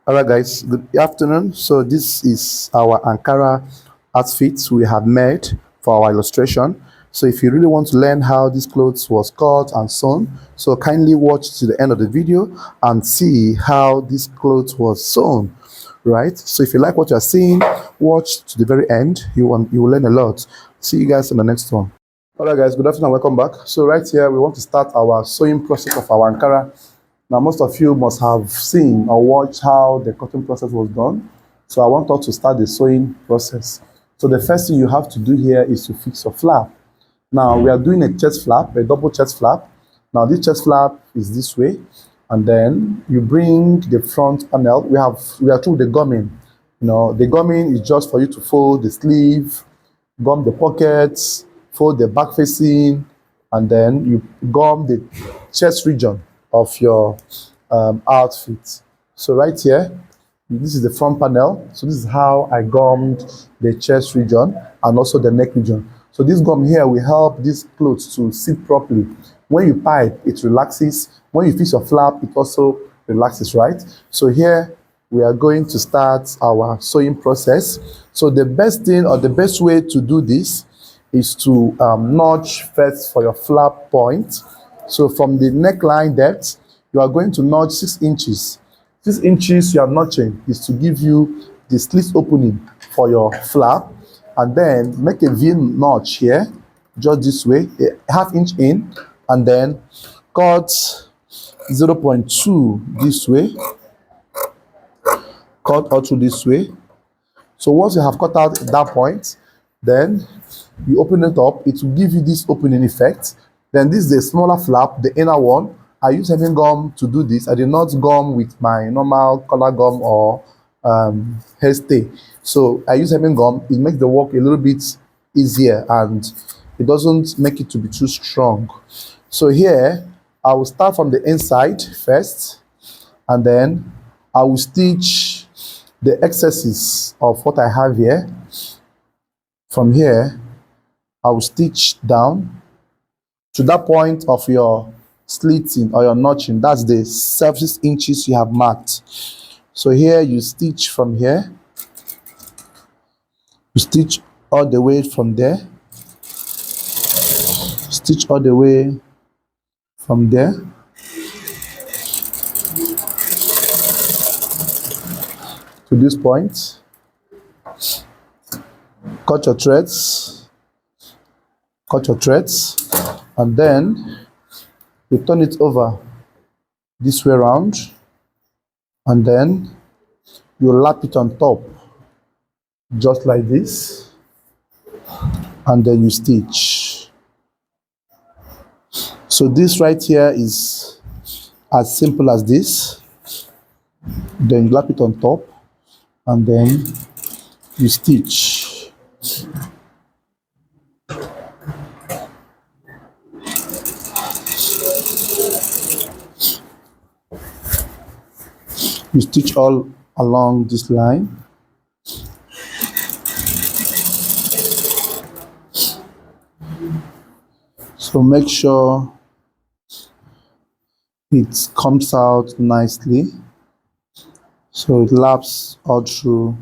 Alright guys, good afternoon. So this is our Ankara outfit we have made for our illustration. So if you really want to learn how this clothes was cut and sewn, so kindly watch to the end of the video and see how this clothes was sewn. Right? So if you like what you're seeing, watch to the very end. You will learn a lot. See you guys in the next one. Alright guys, good afternoon and welcome back. So right here we want to start our sewing process of our Ankara. Now, most of you must have seen or watched how the cutting process was done. So I want us to start the sewing process. So the first thing you have to do here is to fix your flap. Now, we are doing a chest flap, a double chest flap. Now, this chest flap is this way. And then you bring the front panel. We are through the gumming. You know, the gumming is just for you to fold the sleeve, gum the pockets, fold the back facing, and then you gum the chest region of your outfit. So right here, this is the front panel. So this is how I gummed the chest region and also the neck region. So this gum here will help these clothes to sit properly. When you pipe, it relaxes. When you fix your flap, it also relaxes, right? So here we are going to start our sewing process. So the best thing or the best way to do this is to notch first for your flap point. So from the neckline depth, you are going to notch 6 inches. 6 inches you are notching is to give you the slit opening for your flap, and then make a V notch here, just this way, a half inch in, and then cut 0.2 this way, cut out through this way. So once you have cut out that point, then you open it up. It will give you this opening effect. Then this is the smaller flap, the inner one. I use hemming gum to do this. I did not gum with my normal color gum or hairstay. So I use hemming gum. It makes the work a little bit easier and it doesn't make it to be too strong. So here, I will start from the inside first, and then I will stitch the excesses of what I have here. From here, I will stitch down to that point of your slitting or your notching. That's the 6 inches you have marked. So here you stitch from here. You stitch all the way from there. Stitch all the way from there. To this point. Cut your threads. Cut your threads. And then you turn it over this way around, and then you lap it on top just like this, and then you stitch. So this right here is as simple as this. Then you lap it on top and then you stitch. You stitch all along this line. So make sure it comes out nicely. So it laps all through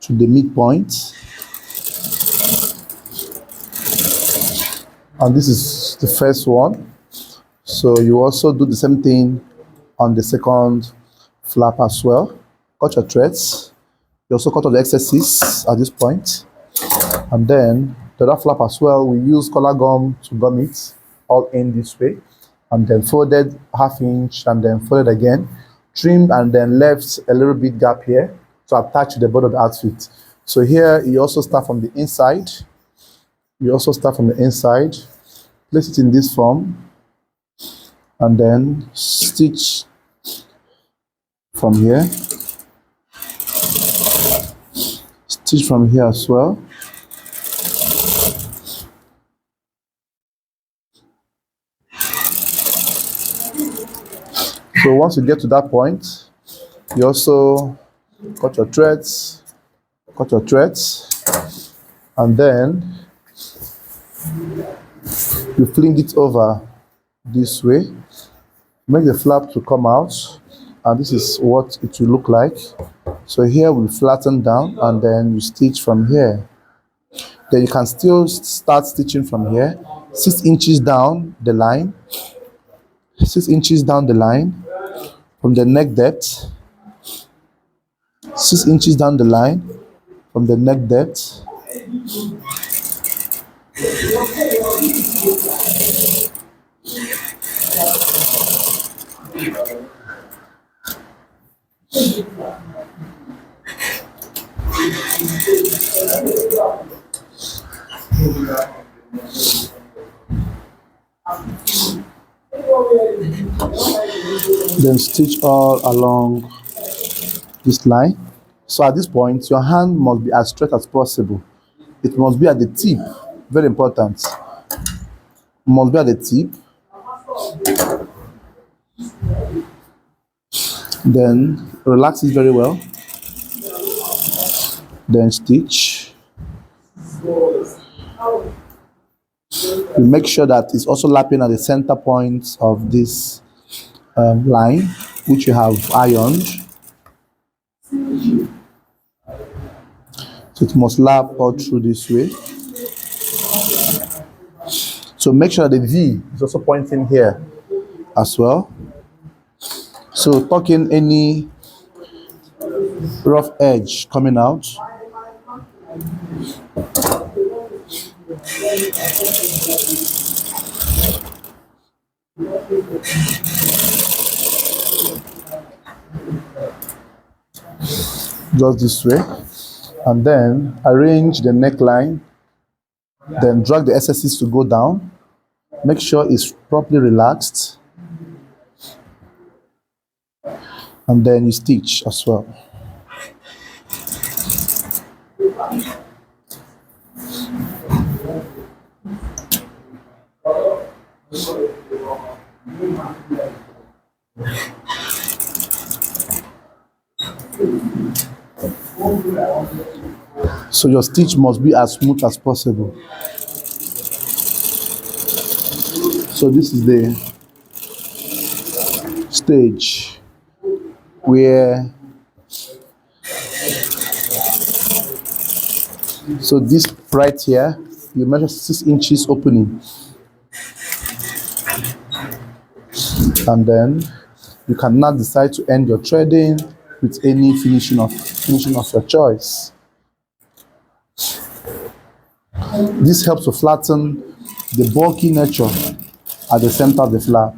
to the midpoint. And this is the first one. So you also do the same thing on the second flap as well. Cut your threads. You also cut all the excesses at this point. And then the other flap as well, we use color gum to gum it all in this way. And then folded half inch and then folded again. Trimmed and then left a little bit gap here to attach to the body of the outfit. So here you also start from the inside. You also start from the inside. Place it in this form. And then stitch from here, stitch from here as well. So once you get to that point, you also cut your threads, and then you fling it over this way. Make the flap to come out, and this is what it will look like. So here we flatten down and then you stitch from here. Then you can still start stitching from here, 6 inches down the line, 6 inches down the line from the neck depth, 6 inches down the line from the neck depth. Then stitch all along this line. So at this point, your hand must be as straight as possible. It must be at the tip. Very important. Must be at the tip. Then relax it very well. Then stitch. You make sure that it's also lapping at the center point of this line, which you have ironed. So it must lap all through this way. So make sure the V is also pointing here as well. So tuck in any rough edge coming out. Just this way, and then arrange the neckline, then drag the excesses to go down. Make sure it's properly relaxed, and then you stitch as well. So your stitch must be as smooth as possible. So this is the stage where, so this right here, you measure 6 inches opening, and then you can now decide to end your threading with any finishing of your choice. This helps to flatten the bulky nature at the center of the flap.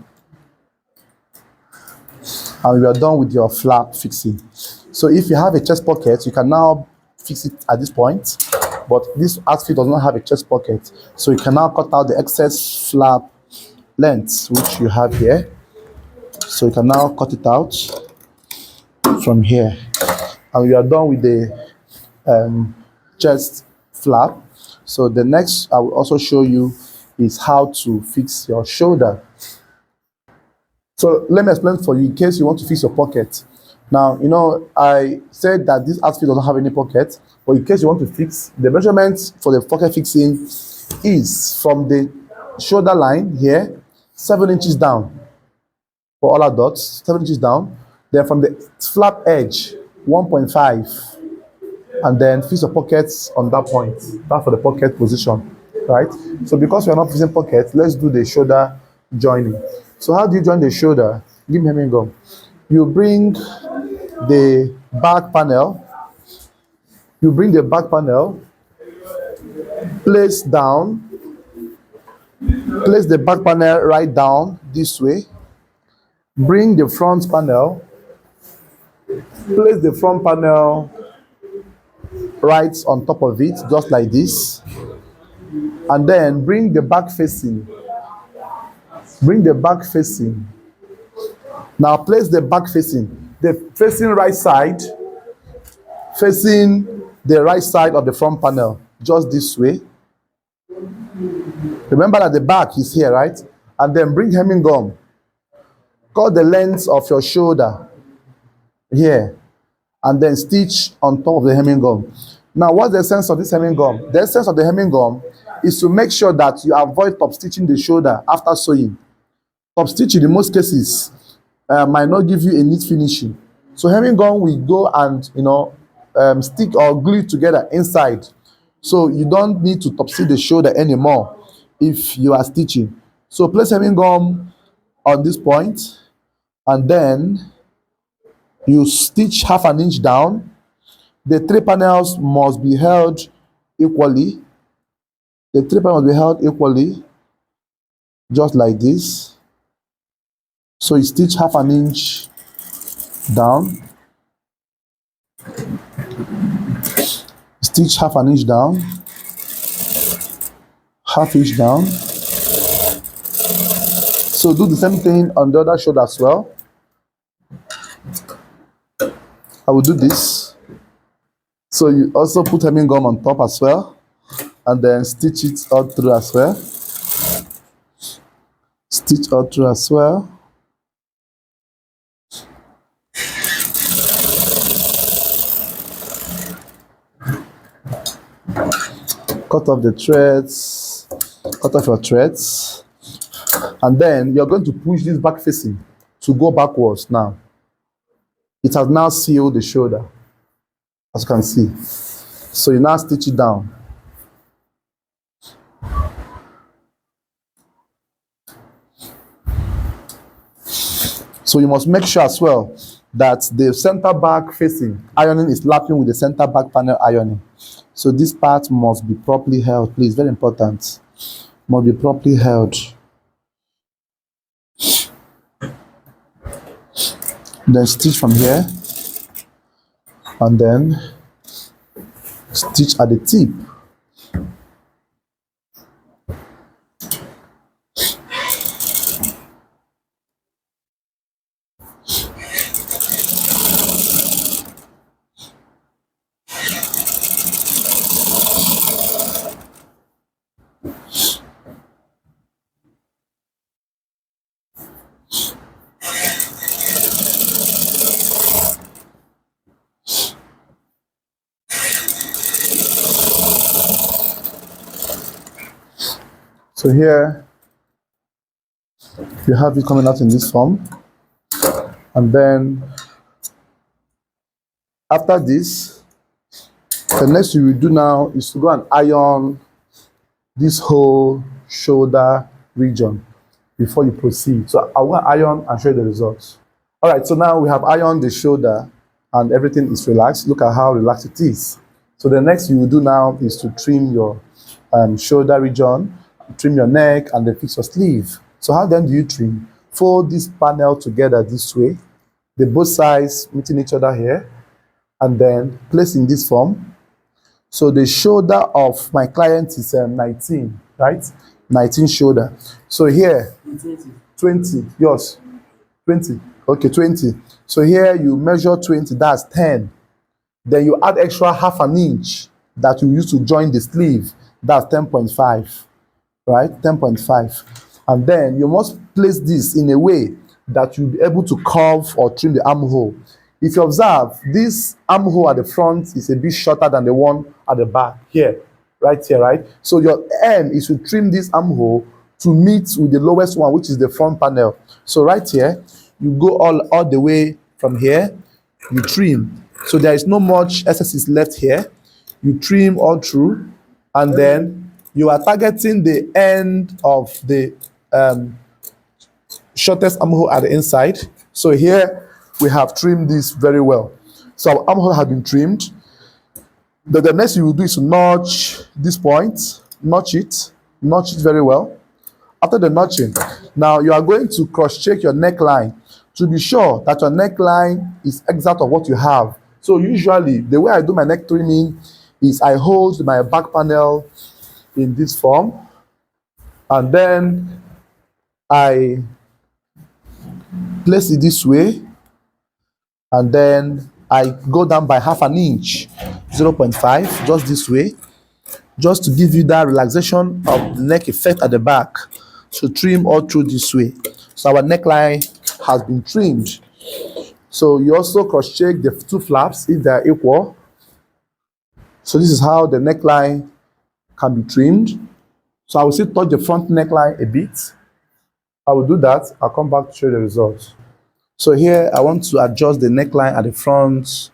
And we are done with your flap fixing. So if you have a chest pocket, you can now fix it at this point. But this outfit does not have a chest pocket, so you can now cut out the excess flap length which you have here. So you can now cut it out from here, and we are done with the chest flap. So the next I will also show you is how to fix your shoulder. So let me explain for you in case you want to fix your pocket. Now, you know, I said that this outfit doesn't have any pocket, but in case you want to fix, the measurements for the pocket fixing is from the shoulder line here, 7 inches down for all our dots, 7 inches down. Then from the flap edge, 1.5. And then fix your pockets on that point. That's for the pocket position, right? So because we are not fixing pockets, let's do the shoulder joining. So how do you join the shoulder? Give me hemming gum. You bring the back panel. You bring the back panel. Place down. Place the back panel right down this way. Bring the front panel. Place the front panel right on top of it, just like this, and then bring the back facing. Bring the back facing. Now place the back facing. The facing right side, facing the right side of the front panel, just this way. Remember that the back is here, right? And then bring hemming gum. Cut the length of your shoulder here, and then stitch on top of the hemming gum. Now, what's the essence of this hemming gum? The essence of the hemming gum is to make sure that you avoid top stitching the shoulder after sewing. Top stitching, in most cases, might not give you a neat finishing. So hemming gun will go and stick or glue it together inside. So you don't need to topsy the shoulder anymore if you are stitching. So place hemming gum on this point, and then you stitch half an inch down. The three panels must be held equally. The three panels must be held equally, just like this. So you stitch half an inch down, stitch half an inch down, half inch down. So do the same thing on the other shoulder as well. I will do this. So you also put hemming gum on top as well, and then stitch it all through as well. Stitch all through as well. Cut off the threads, cut off your threads, and then you're going to push this back facing to go backwards now. It has now sealed the shoulder, as you can see. So you now stitch it down. So you must make sure as well that the center back facing ironing is lapping with the center back panel ironing. So this part must be properly held, please, very important. Must be properly held. Then stitch from here, and then stitch at the tip. So here you have it coming out in this form, and then after this, the next you will do now is to go and iron this whole shoulder region before you proceed. So I will iron and show you the results. All right, so now we have ironed the shoulder and everything is relaxed. Look at how relaxed it is. So the next you will do now is to trim your shoulder region, trim your neck, and then fix your sleeve. So how then do you trim? Fold this panel together this way, the both sides meeting each other here, and then place in this form. So the shoulder of my client is 19, right? 19 shoulder. So here, 20, yours, 20, okay, 20. So here you measure 20, that's 10. Then you add extra half an inch that you use to join the sleeve, that's 10.5, right? 10.5. And then you must place this in a way that you'll be able to curve or trim the armhole. If you observe, this armhole at the front is a bit shorter than the one at the back here, right here, right? So your aim is to trim this armhole to meet with the lowest one, which is the front panel. So right here, you go all the way from here, you trim. So there is no much excess left here. You trim all through, and then you are targeting the end of the shortest armhole at the inside. So here we have trimmed this very well. So our armhole has been trimmed. The next you will do is to notch this point, notch it very well. After the notching, now you are going to cross-check your neckline to be sure that your neckline is exact of what you have. So usually the way I do my neck trimming is I hold my back panel in this form, and then I place it this way, and then I go down by half an inch, 0.5, just this way, just to give you that relaxation of the neck effect at the back. So trim all through this way. So our neckline has been trimmed. So you also cross-check the two flaps if they are equal. So this is how the neckline can be trimmed. So I will still touch the front neckline a bit. I will do that. I'll come back to show you the results. So here I want to adjust the neckline at the front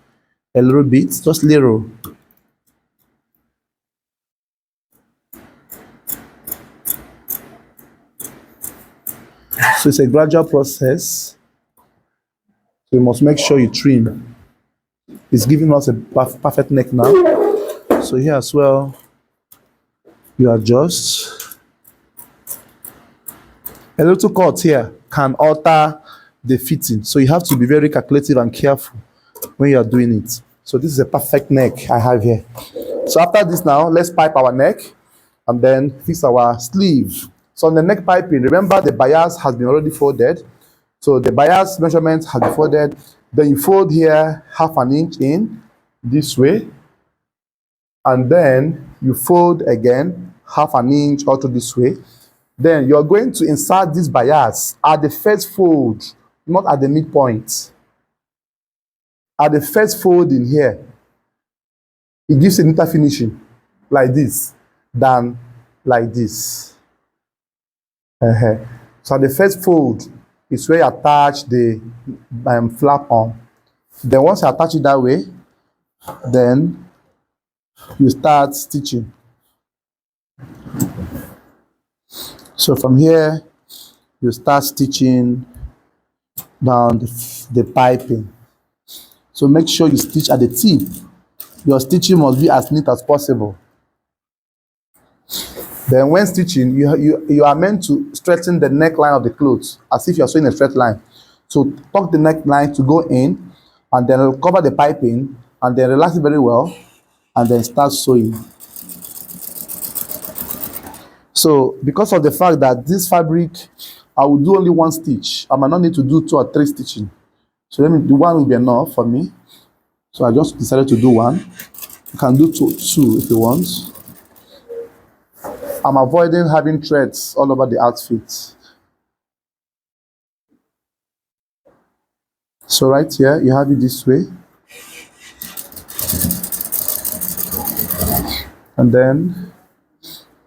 a little bit, just little. So it's a gradual process. So you must make sure you trim. It's giving us a perfect neck now. So here as well, you adjust. A little cut here can alter the fitting. So you have to be very calculative and careful when you are doing it. So this is a perfect neck I have here. So after this now, let's pipe our neck and then fix our sleeve. So on the neck piping, remember the bias has been already folded. So the bias measurement has been folded. Then you fold here 1/2 inch in this way. And then you fold again 1/2 inch also this way. Then you're going to insert this bias at the first fold, not at the midpoint. At the first fold in here, it gives a neater finishing like this than like this. So at the first fold is where you attach the flap on. Then once you attach it that way, then you start stitching. So from here, you start stitching down the piping. So make sure you stitch at the tip. Your stitching must be as neat as possible. Then when stitching, you are meant to straighten the neckline of the clothes as if you're sewing a straight line. So tuck the neckline to go in, and then cover the piping, and then relax it very well, and then start sewing. So because of the fact that this fabric, I will do only one stitch. I might not need to do 2 or 3 stitching. So let me do one will be enough for me. So I just decided to do one. You can do two if you want. I'm avoiding having threads all over the outfit. So right here, you have it this way. And then,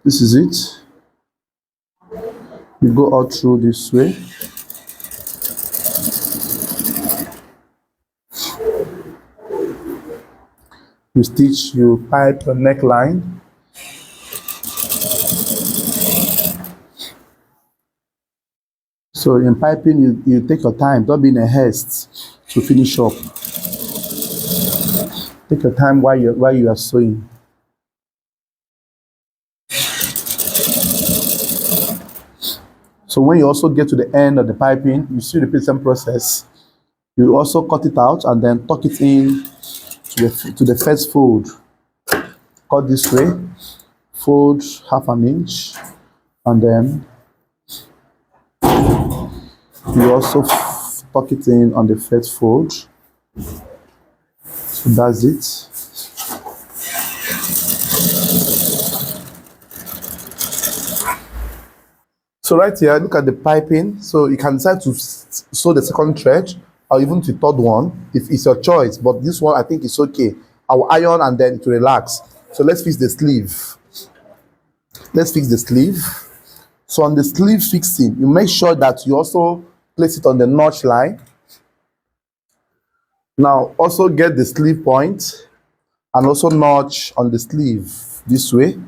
this is it. You go all through this way. You stitch, you pipe your neckline. So in piping, you take your time. Don't be in a haste to finish up. Take your time while you are sewing. So when you also get to the end of the piping, you still repeat the same process. You also cut it out and then tuck it in to the first fold. Cut this way, fold 1/2 inch, and then you also tuck it in on the first fold. So that's it. So right here, look at the piping. So you can decide to sew the second thread or even the third one if it's your choice. But this one I think is okay. I will iron and then it will relax. So let's fix the sleeve. Let's fix the sleeve. So on the sleeve fixing, you make sure that you also place it on the notch line. Now also get the sleeve point and also notch on the sleeve this way,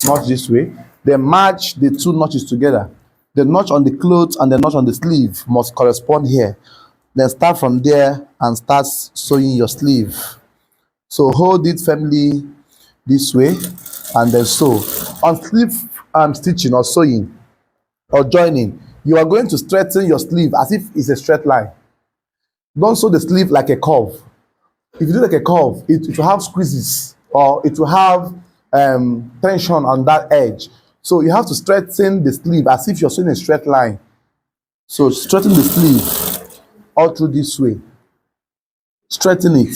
notch this way. Then match the 2 notches together. The notch on the clothes and the notch on the sleeve must correspond here. Then start from there and start sewing your sleeve. So hold it firmly this way and then sew. On sleeve stitching or sewing or joining, you are going to straighten your sleeve as if it's a straight line. Don't sew the sleeve like a curve. If you do like a curve, it will have squeezes or it will have tension on that edge. So you have to straighten the sleeve as if you're sewing a straight line. So straighten the sleeve all through this way. Straighten it.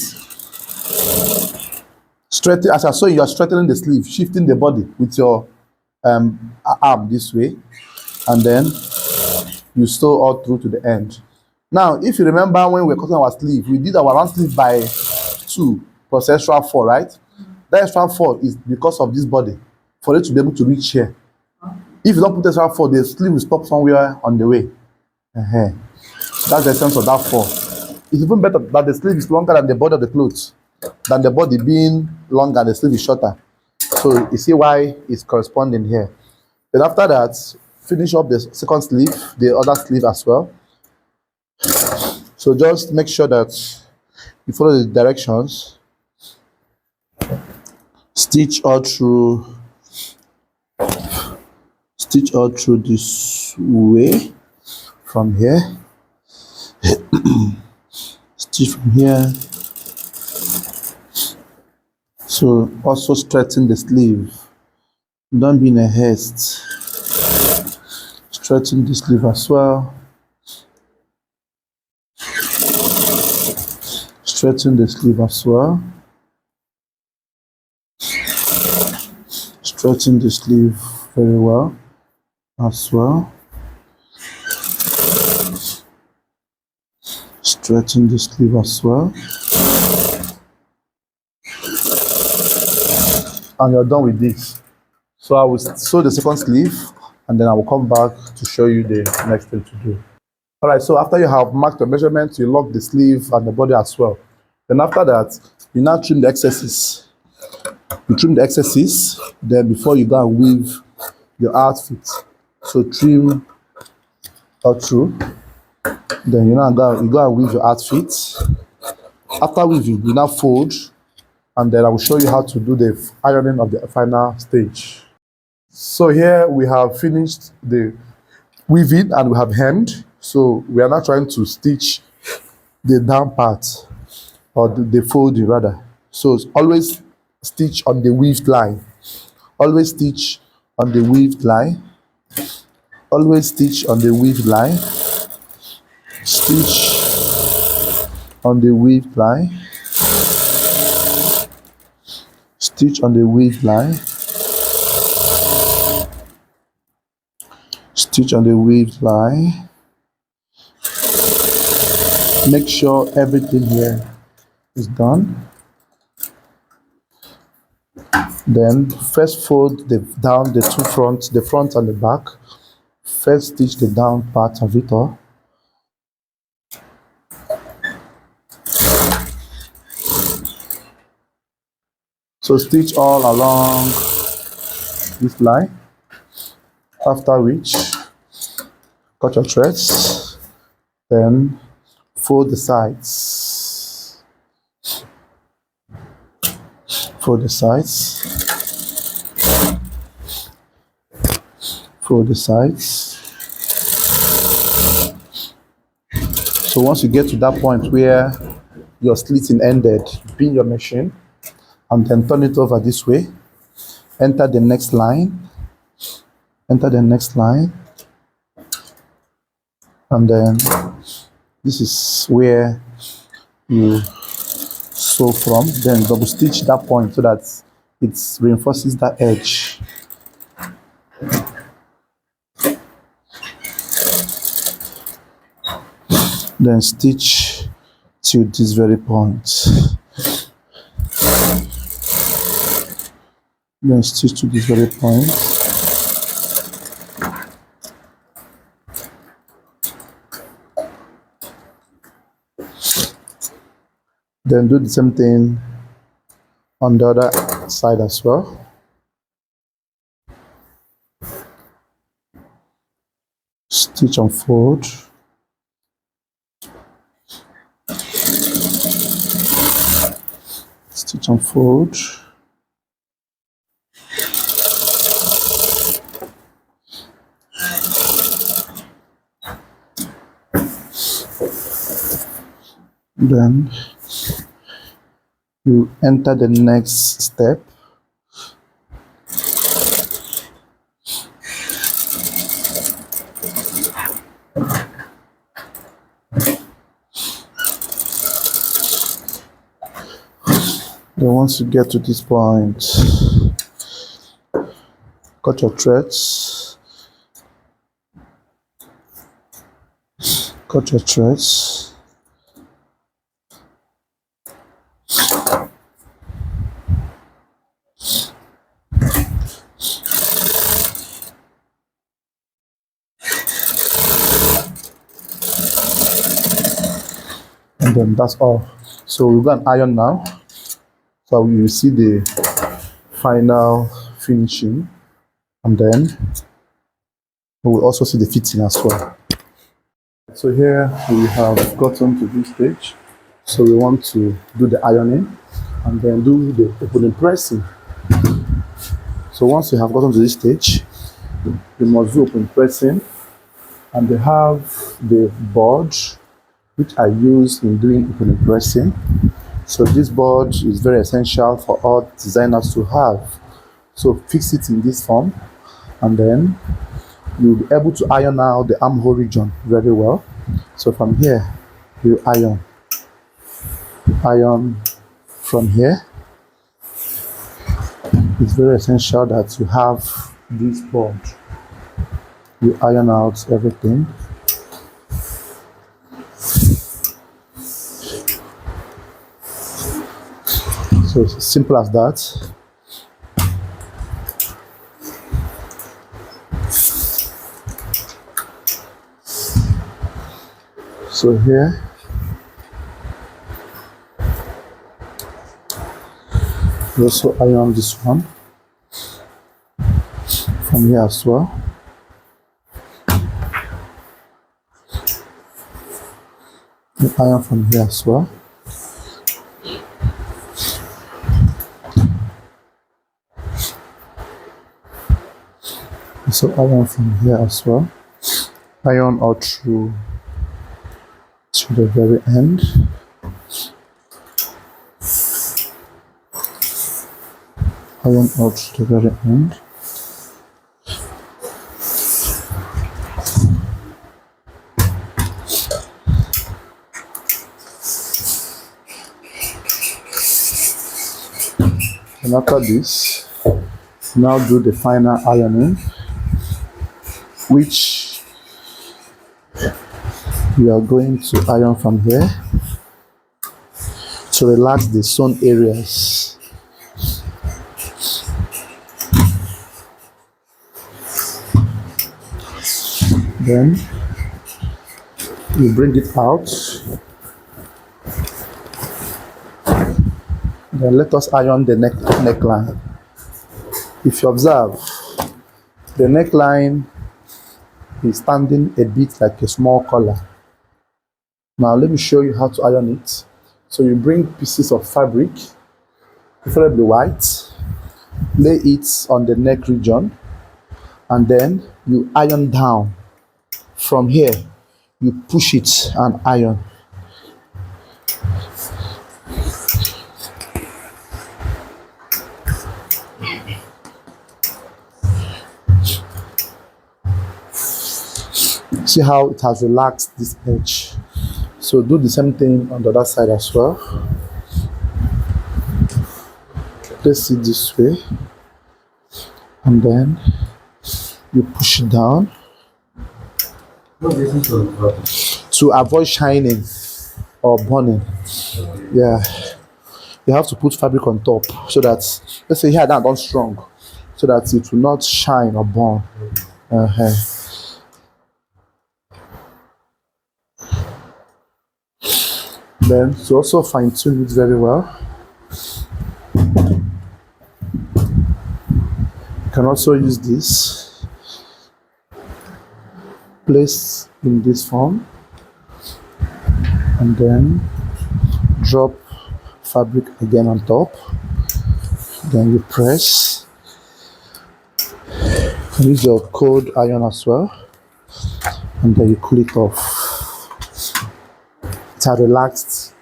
Straighten as you're sewing, you're straightening the sleeve, shifting the body with your arm this way, and then you sew all through to the end. Now, if you remember when we were cutting our sleeve, we did our round sleeve by 2 plus extra 4, right? That extra 4 is because of this body, for it to be able to reach here. If you don't put extra 4, the sleeve will stop somewhere on the way. That's the essence of that four. It's even better that the sleeve is longer than the body of the clothes, than the body being longer and the sleeve is shorter. So you see why it's corresponding here. Then after that, finish up the second sleeve, the other sleeve as well. So just make sure that you follow the directions. Stitch all through, stitch all through this way from here. Stitch from here. So also straighten the sleeve. Don't be in a haste. Straighten the sleeve as well. Straighten the sleeve as well. Straighten the sleeve very well as well. Straighten the sleeve as well. And you're done with this. So I will sew the second sleeve and then I will come back to show you the next thing to do. All right, so after you have marked your measurements, you lock the sleeve and the body as well. Then after that, you now trim the excesses. You trim the excesses, then before you go and weave your outfit. So trim all through. Then you go and weave your outfit. After weaving, you now fold, and then I will show you how to do the ironing of the final stage. So here we have finished the weaving and we have hemmed. So we are now trying to stitch the down part, or the folding rather. So always stitch on the weaved line. Always stitch on the weaved line. Always stitch on the weaved line. Stitch on the weaved line. Stitch on the weaved line. Stitch on the weaved line. Make sure everything here is done. Then first fold down the two fronts, the front and the back. First stitch the down part of it all. So stitch all along this line. After which, cut your threads. Then fold the sides. Fold the sides. Fold the sides. So once you get to that point where your slitting ended, pin your machine and then turn it over this way. Enter the next line. Enter the next line. And then this is where you sew from. Then double stitch that point so that it reinforces that edge. Then stitch to this very point. Then stitch to this very point. Then do the same thing on the other side as well. Stitch and fold. Stitch and fold. Then you enter the next step. Then once you get to this point, cut your threads. Cut your threads. and then that's all. So we'll go and iron now, so you will see the final finishing, and then we will also see the fitting as well. So here we have gotten to this stage, so we want to do the ironing and then do the opening pressing. So once you have gotten to this stage, you must do open pressing, and they have the board which I use in doing open pressing. So this board is very essential for all designers to have. So fix it in this form, and then you'll be able to iron out the armhole region very well. So from here, you iron from here. It's very essential that you have this board. You iron out everything. So it's as simple as that. So here, you also iron this one from here as well. You iron from here as well. So iron from here as well. Iron all through to the very end. Iron all to the very end. And after this, now do the final ironing, which we are going to iron from here to relax the sewn areas. Then you bring it out. Then let us iron the neckline. If you observe, the neckline is standing a bit like a small collar. Now let me show you how to iron it. So you bring pieces of fabric, preferably white, lay it on the neck region, and then you iron down. From here, you push it and iron. See how it has relaxed this edge. So do the same thing on the other side as well. Place it this way, and then you push it down to avoid shining or burning. Yeah, you have to put fabric on top so that, let's say here that done strong, so that it will not shine or burn. Then to also fine tune it very well, you can also use this, place in this form, and then drop fabric again on top. Then you press. You can use your cold iron as well, and then you cool it off. It has relaxed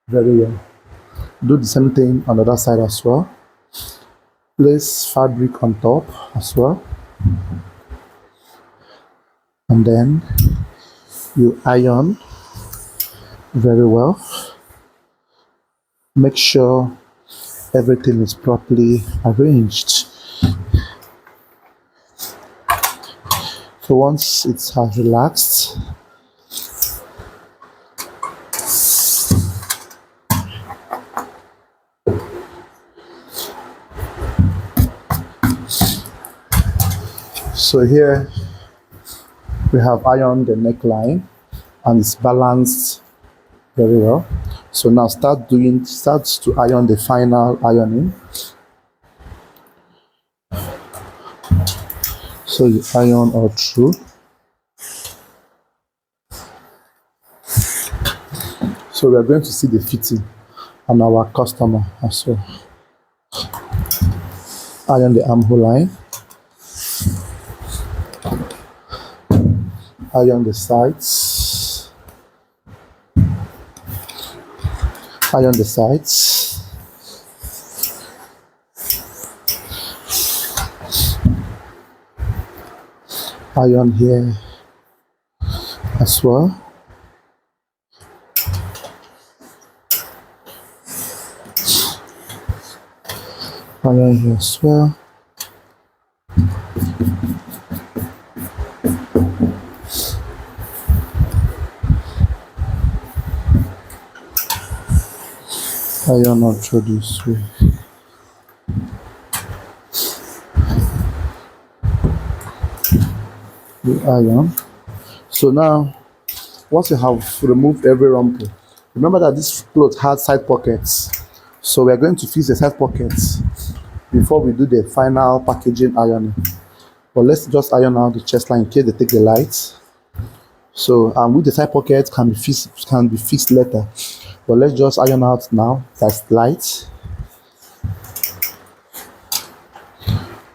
very well. Do the same thing on the other side as well. Place fabric on top as well, and then you iron very well. Make sure everything is properly arranged. So once it has relaxed, so here we have ironed the neckline and it's balanced very well. So now start to iron the final ironing. So you iron all through. So we are going to see the fitting on our customer as well. Iron the armhole line, iron the sides, iron the sides, iron here as well. Iron here as well. Iron all through this way. The iron. So now, once you have removed every rumple, remember that this cloth had side pockets. So we are going to fix the side pockets before we do the final packaging ironing. But let's just iron out the chest line in case they take the light. So with the side pockets can be fixed later. But let's just iron out now. That's light.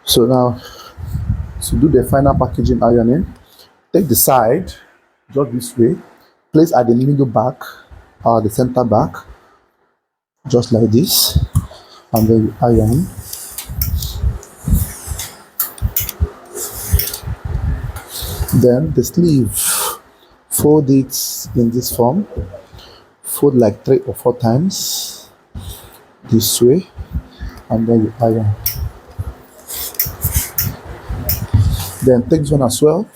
So now to do the final packaging ironing, take the side just this way, place at the middle back or the center back, just like this, and then you iron. Then the sleeve, fold it in this form, fold like 3 or 4 times this way, and then you iron. Then take this one as well,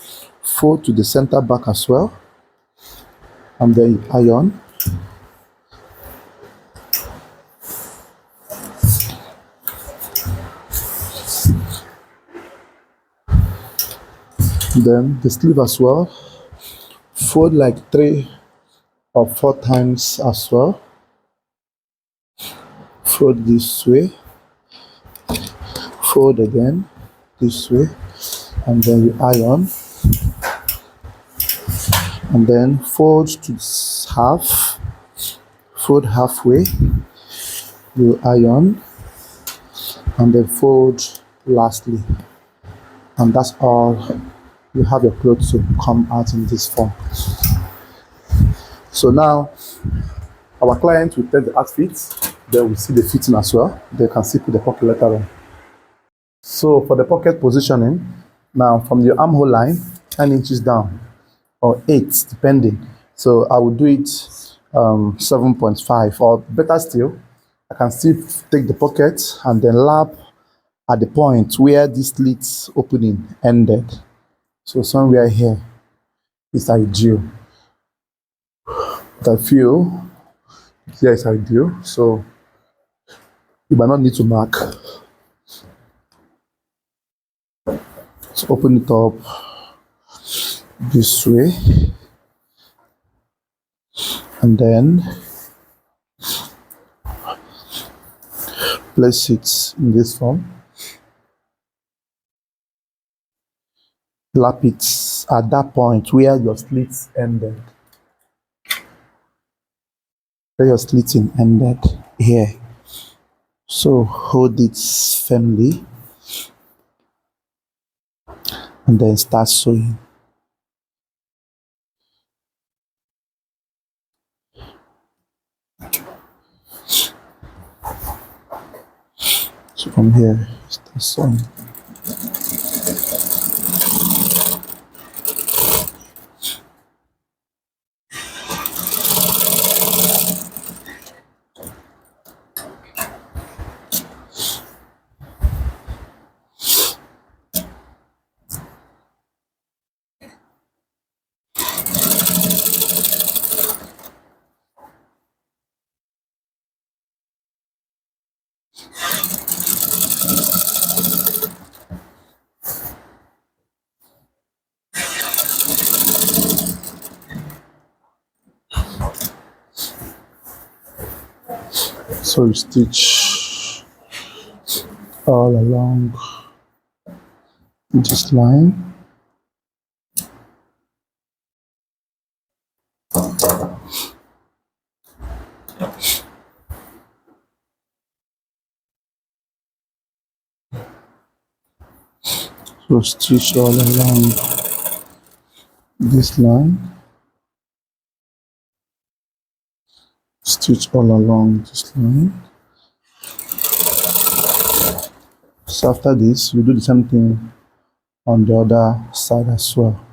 fold to the center back as well, and then you iron. Then the sleeve as well, fold like 3 or 4 times as well, fold this way, fold again this way, and then you iron, and then fold to half, fold halfway, you iron, and then fold lastly, and that's all. You have your clothes to come out in this form. So now our client will take the outfit, they will see the fitting as well. They can see put the pocket later on. So for the pocket positioning, now from the armhole line, 10 inches down or 8 depending. So I will do it 7.5, or better still, I can still take the pocket and then lap at the point where this slit opening ended. So somewhere here is ideal. But I feel here is ideal. So you might not need to mark. So open it up this way, and then place it in this form. Lap it at that point where your slits ended. Where your slitting ended here. So hold it firmly and then start sewing. So from here, start sewing. So you stitch all along this line. So stitch all along this line. Stitch all along this line. So after this, you do the same thing on the other side as well.